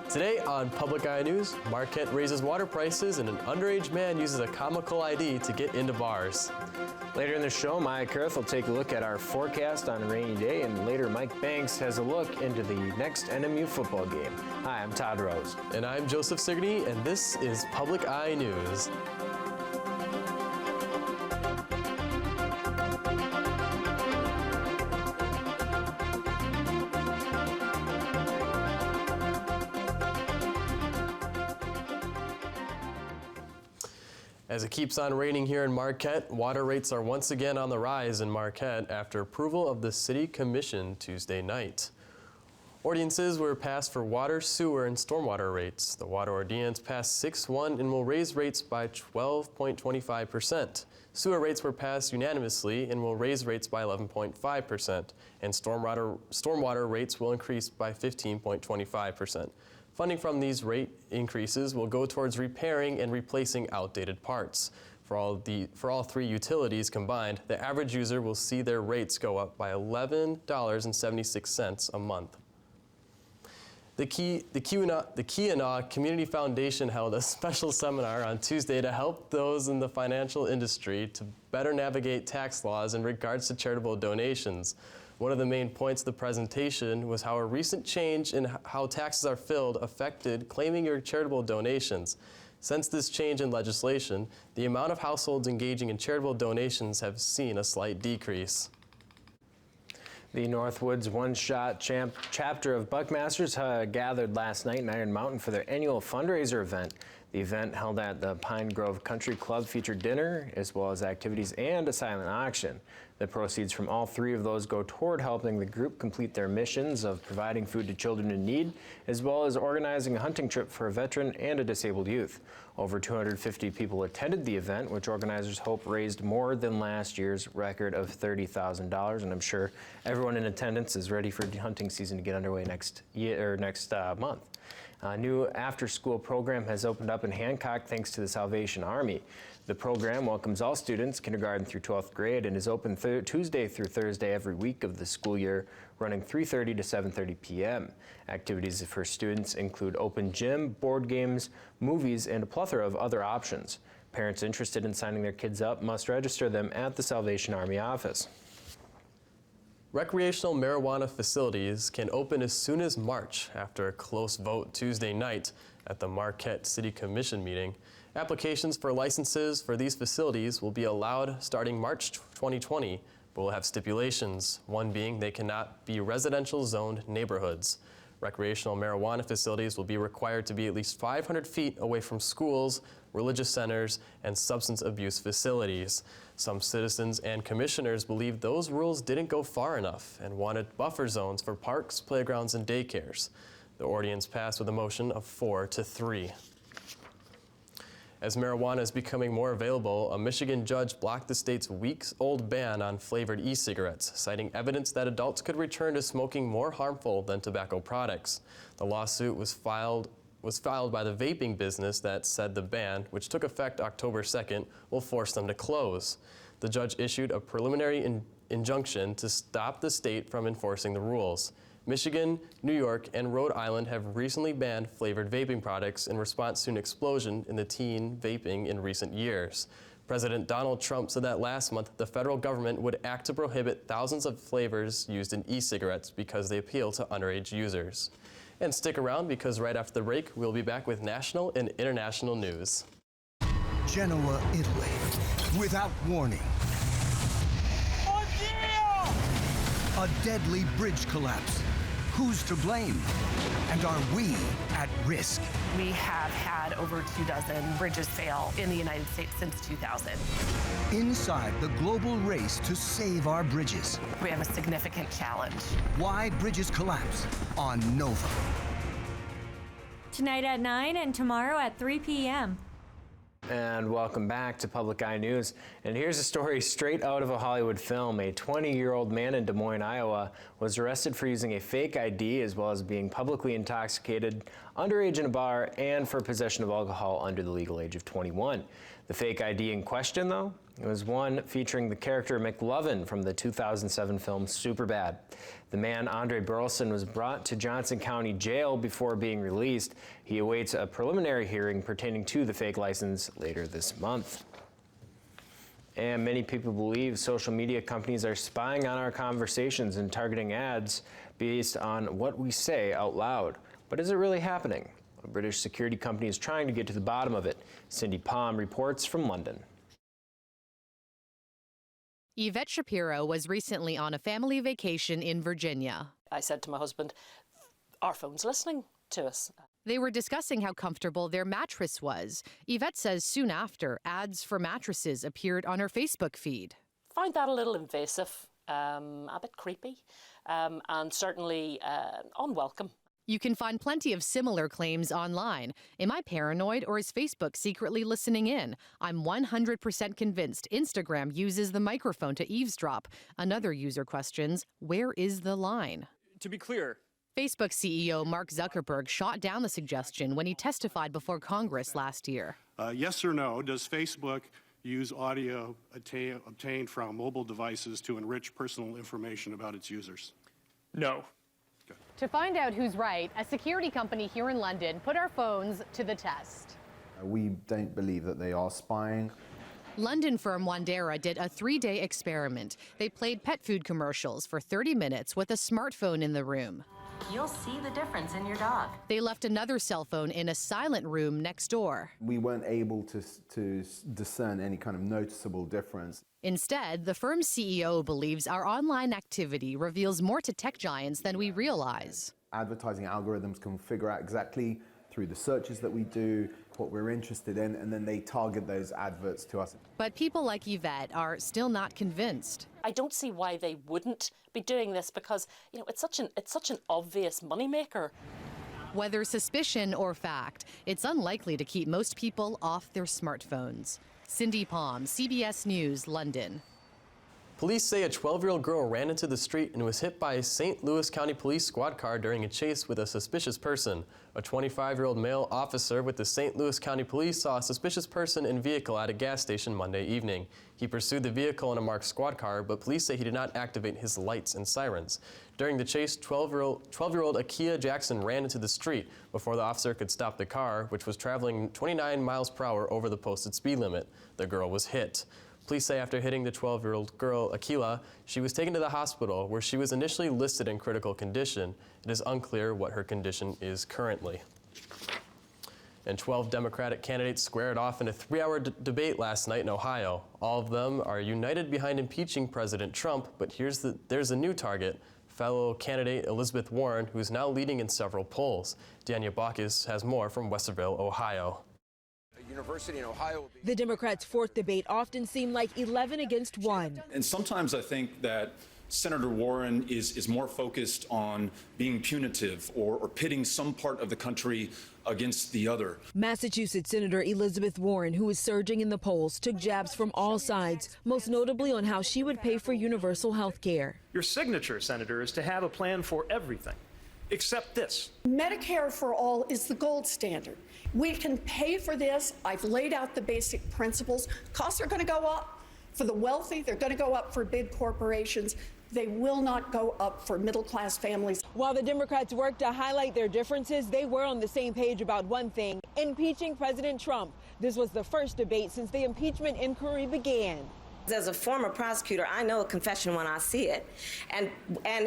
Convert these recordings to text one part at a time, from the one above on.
Today on Public Eye News, Marquette raises water prices and an underage man uses a comical ID to get into bars. Later in the show, Maya Kurth will take a look at our forecast on a rainy day, and later Mike Banks has a look into the next NMU football game. Hi, I'm Todd Rose. And I'm Joseph Sigourney, and this is Public Eye News. As it keeps on raining here in Marquette, water rates are once again on the rise in Marquette after approval of the City Commission Tuesday night. Ordinances were passed for water, sewer, and stormwater rates. The water ordinance passed 6-1 and will raise rates by 12.25%. Sewer rates were passed unanimously and will raise rates by 11.5%. And stormwater rates will increase by 15.25%. Funding from these rate increases will go towards repairing and replacing outdated parts. For all three utilities combined, the average user will see their rates go up by $11.76 a month. The Keweenaw Community Foundation held a special seminar on Tuesday to help those in the financial industry to better navigate tax laws in regards to charitable donations. One of the main points of the presentation was how a recent change in how taxes are filled affected claiming your charitable donations. Since this change in legislation, the amount of households engaging in charitable donations have seen a slight decrease. The Northwoods One-Shot chapter of Buckmasters gathered last night in Iron Mountain for their annual fundraiser event. The event held at the Pine Grove Country Club featured dinner, as well as activities and a silent auction. The proceeds from all three of those go toward helping the group complete their missions of providing food to children in need, as well as organizing a hunting trip for a veteran and a disabled youth. Over 250 people attended the event, which organizers hope raised more than last year's record of $30,000. And I'm sure everyone in attendance is ready for hunting season to get underway next month. A new after-school program has opened up in Hancock thanks to the Salvation Army. The program welcomes all students, kindergarten through 12th grade, and is open Tuesday through Thursday every week of the school year, running 3:30 to 7:30 p.m. Activities for students include open gym, board games, movies, and a plethora of other options. Parents interested in signing their kids up must register them at the Salvation Army office. Recreational marijuana facilities can open as soon as March after a close vote Tuesday night at the Marquette City Commission meeting. Applications for licenses for these facilities will be allowed starting March 2020, but will have stipulations, one being they cannot be residential zoned neighborhoods. Recreational marijuana facilities will be required to be at least 500 feet away from schools, religious centers, and substance abuse facilities. Some citizens and commissioners believe those rules didn't go far enough and wanted buffer zones for parks, playgrounds, and daycares. The ordinance passed with a motion of 4-3. As marijuana is becoming more available, a Michigan judge blocked the state's weeks-old ban on flavored e-cigarettes, citing evidence that adults could return to smoking more harmful than tobacco products. The lawsuit was filed by the vaping business that said the ban, which took effect October 2nd, will force them to close. The judge issued a preliminary injunction to stop the state from enforcing the rules. Michigan, New York, and Rhode Island have recently banned flavored vaping products in response to an explosion in the teen vaping in recent years. President Donald Trump said that last month the federal government would act to prohibit thousands of flavors used in e-cigarettes because they appeal to underage users. And stick around because right after the break, we'll be back with national and international news. Genoa, Italy, without warning. Oddio! A deadly bridge collapse. Who's to blame? And are we at risk? We have had over 24 bridges fail in the United States since 2000. Inside the global race to save our bridges. We have a significant challenge. Why bridges collapse on Nova. Tonight at 9 and tomorrow at 3 p.m. And welcome back to Public Eye News. And here's a story straight out of a Hollywood film. A 20-year-old man in Des Moines, Iowa, was arrested for using a fake ID as well as being publicly intoxicated, underage in a bar, and for possession of alcohol under the legal age of 21. The fake ID in question, though, it was one featuring the character McLovin from the 2007 film Superbad. The man, Andre Burleson, was brought to Johnson County Jail before being released. He awaits a preliminary hearing pertaining to the fake license later this month. And many people believe social media companies are spying on our conversations and targeting ads based on what we say out loud. But is it really happening? A British security company is trying to get to the bottom of it. Cindy Palm reports from London. Yvette Shapiro was recently on a family vacation in Virginia. I said to my husband, our phone's listening to us. They were discussing how comfortable their mattress was. Yvette says soon after, ads for mattresses appeared on her Facebook feed. Find that a little invasive, a bit creepy, and certainly unwelcome. You can find plenty of similar claims online. Am I paranoid, or is Facebook secretly listening in? I'm 100% convinced Instagram uses the microphone to eavesdrop. Another user questions, where is the line? To be clear, Facebook CEO Mark Zuckerberg shot down the suggestion when he testified before Congress last year. Yes or no, does Facebook use audio obtained from mobile devices to enrich personal information about its users? no. To find out who's right, a security company here in London put our phones to the test. We don't believe that they are spying. London firm Wandera did a 3-day experiment. They played pet food commercials for 30 minutes with a smartphone in the room. You'll see the difference in your dog. They left another cell phone in a silent room next door. We weren't able to discern any kind of noticeable difference. Instead, the firm's CEO believes our online activity reveals more to tech giants than we realize. Advertising algorithms can figure out exactly through the searches that we do what we're interested in, and then they target those adverts to us. But people like Yvette are still not convinced. I don't see why they wouldn't be doing this because, you know, it's such an obvious moneymaker. Whether suspicion or fact, it's unlikely to keep most people off their smartphones. Cindy Palm, CBS News, London. Police say a 12-year-old girl ran into the street and was hit by a St. Louis County Police squad car during a chase with a suspicious person. A 25-year-old male officer with the St. Louis County Police saw a suspicious person in vehicle at a gas station Monday evening. He pursued the vehicle in a marked squad car, but police say he did not activate his lights and sirens. During the chase, 12-year-old Akia Jackson ran into the street before the officer could stop the car, which was traveling 29 miles per hour over the posted speed limit. The girl was hit. Police say after hitting the 12-year-old girl, Akila, she was taken to the hospital where she was initially listed in critical condition. It is unclear what her condition is currently. And 12 Democratic candidates squared off in a 3-hour debate last night in Ohio. All of them are united behind impeaching President Trump, but there's a new target, fellow candidate Elizabeth Warren, who is now leading in several polls. Dania Baucus has more from Westerville, Ohio. University in Ohio. The Democrats' fourth debate often seemed like 11 against 1. And sometimes I think that Senator Warren is more focused on being punitive or pitting some part of the country against the other. Massachusetts Senator Elizabeth Warren, who is surging in the polls, took jabs from all sides, most notably on how she would pay for universal health care. Your signature, Senator, is to have a plan for everything, except this. Medicare for all is the gold standard. We can pay for this. I've laid out the basic principles. Costs are going to go up for the wealthy. They're going to go up for big corporations. They will not go up for middle-class families. While the Democrats worked to highlight their differences, they were on the same page about one thing: impeaching President Trump. This was the first debate since the impeachment inquiry began. As a former prosecutor, I know a confession when I see it, and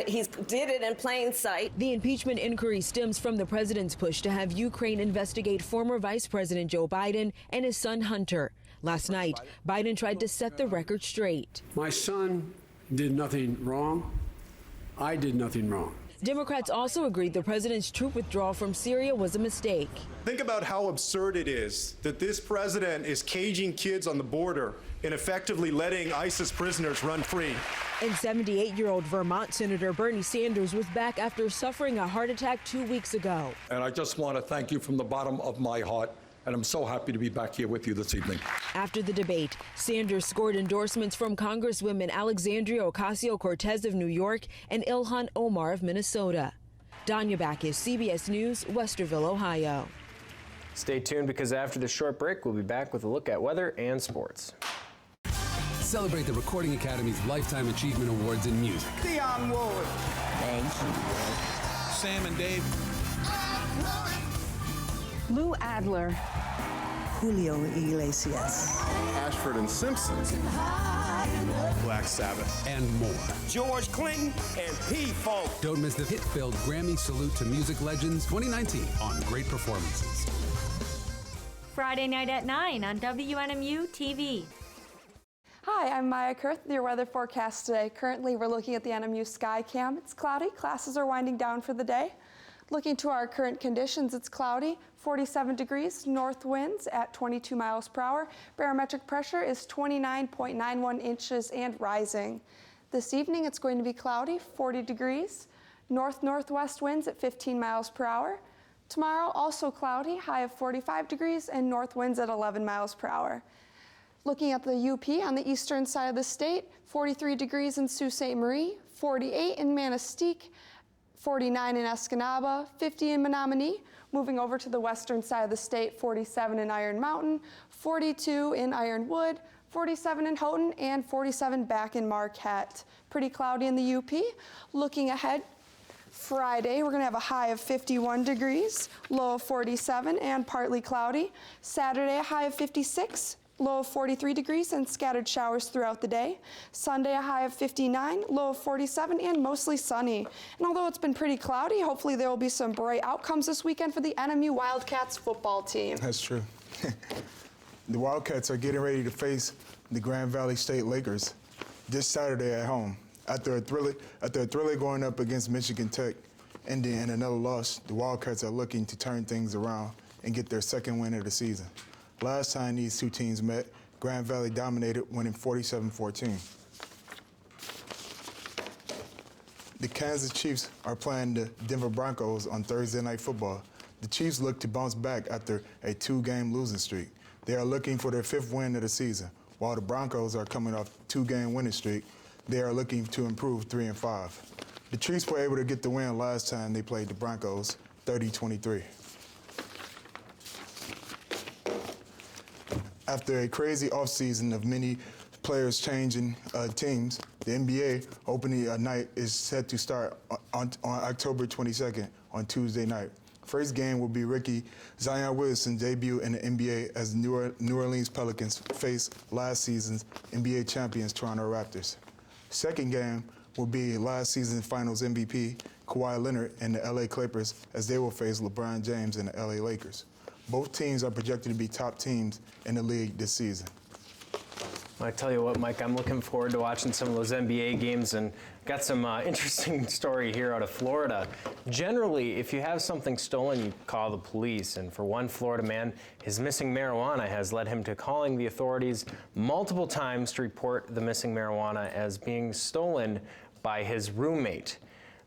he did it in plain sight. The impeachment inquiry stems from the president's push to have Ukraine investigate former Vice President Joe Biden and his son Hunter. Last night, Biden tried to set the record straight. My son did nothing wrong. I did nothing wrong. Democrats also agreed the president's troop withdrawal from Syria was a mistake. Think about how absurd it is that this president is caging kids on the border and effectively letting ISIS prisoners run free. And 78-year-old Vermont Senator Bernie Sanders was back after suffering a heart attack 2 weeks ago. And I just want to thank you from the bottom of my heart. And I'm so happy to be back here with you this evening. After the debate, Sanders scored endorsements from Congresswomen Alexandria Ocasio-Cortez of New York and Ilhan Omar of Minnesota. Dania Baucus, CBS News, Westerville, Ohio. Stay tuned because after the short break, we'll be back with a look at weather and sports. Celebrate the Recording Academy's Lifetime Achievement Awards in music. Dionne Warwick. Thank you. Sam and Dave. Lou Adler. Julio Iglesias. Ashford and Simpsons. Black Sabbath. And more. George Clinton and P-Funk. Don't miss the hit-filled Grammy Salute to Music Legends 2019 on Great Performances. Friday night at 9 on WNMU TV. Hi, I'm Maya Kurth with your weather forecast today. Currently, we're looking at the NMU sky cam. It's cloudy. Classes are winding down for the day. Looking to our current conditions, it's cloudy, 47 degrees, north winds at 22 miles per hour. Barometric pressure is 29.91 inches and rising. This evening, it's going to be cloudy, 40 degrees, north-northwest winds at 15 miles per hour. Tomorrow, also cloudy, high of 45 degrees, and north winds at 11 miles per hour. Looking at the UP on the eastern side of the state, 43 degrees in Sault Ste. Marie, 48 in Manistee, 49 in Escanaba, 50 in Menominee. Moving over to the western side of the state, 47 in Iron Mountain, 42 in Ironwood, 47 in Houghton, and 47 back in Marquette. Pretty cloudy in the UP. Looking ahead, Friday, we're going to have a high of 51 degrees, low of 47, and partly cloudy. Saturday, a high of 56. Low of 43 degrees and scattered showers throughout the day. Sunday, a high of 59, low of 47, and mostly sunny. And although it's been pretty cloudy, hopefully there will be some bright outcomes this weekend for the NMU Wildcats football team. That's true. The Wildcats are getting ready to face the Grand Valley State Lakers this Saturday at home. After a thriller going up against Michigan Tech, ending in another loss, the Wildcats are looking to turn things around and get their second win of the season. Last time these two teams met, Grand Valley dominated, winning 47-14. The Kansas Chiefs are playing the Denver Broncos on Thursday Night Football. The Chiefs look to bounce back after a 2-game losing streak. They are looking for their 5th win of the season. While the Broncos are coming off a 2-game winning streak, they are looking to improve 3-5. The Chiefs were able to get the win last time they played the Broncos, 30-23. After a crazy offseason of many players changing teams, the NBA opening night is set to start on October 22nd on Tuesday night. First game will be Ricky Zion Williamson's debut in the NBA as New Orleans Pelicans face last season's NBA champions Toronto Raptors. Second game will be last season's Finals MVP Kawhi Leonard and the LA Clippers as they will face LeBron James and the LA Lakers. Both teams are projected to be top teams in the league this season. I tell you what, Mike, I'm looking forward to watching some of those NBA games, and got some interesting story here out of Florida. Generally, if you have something stolen, you call the police. And for one Florida man, his missing marijuana has led him to calling the authorities multiple times to report the missing marijuana as being stolen by his roommate.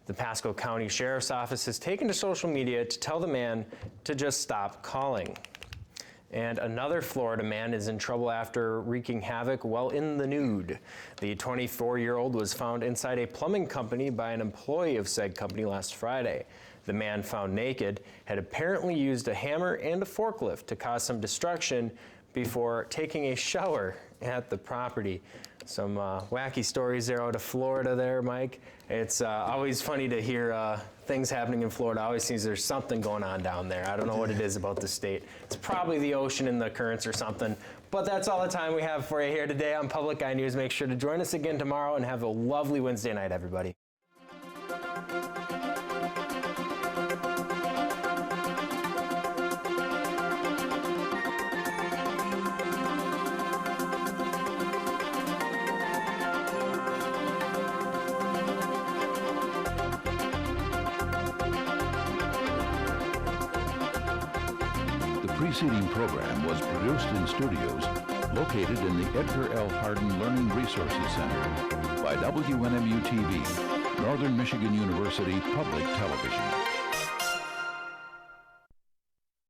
The Pasco County Sheriff's Office has taken to social media to tell the man to just stop calling. And another Florida man is in trouble after wreaking havoc while in the nude. The 24-year-old was found inside a plumbing company by an employee of said company last Friday. The man found naked had apparently used a hammer and a forklift to cause some destruction before taking a shower at the property. Some wacky stories there out of Florida there, Mike. It's always funny to hear things happening in Florida. Always seems there's something going on down there. I don't know what it is about the state. It's probably the ocean and the currents or something. But that's all the time we have for you here today on Public Eye News. Make sure to join us again tomorrow and have a lovely Wednesday night, everybody. The preceding program was produced in studios located in the Edgar L. Hardin Learning Resources Center by WNMU TV, Northern Michigan University Public Television.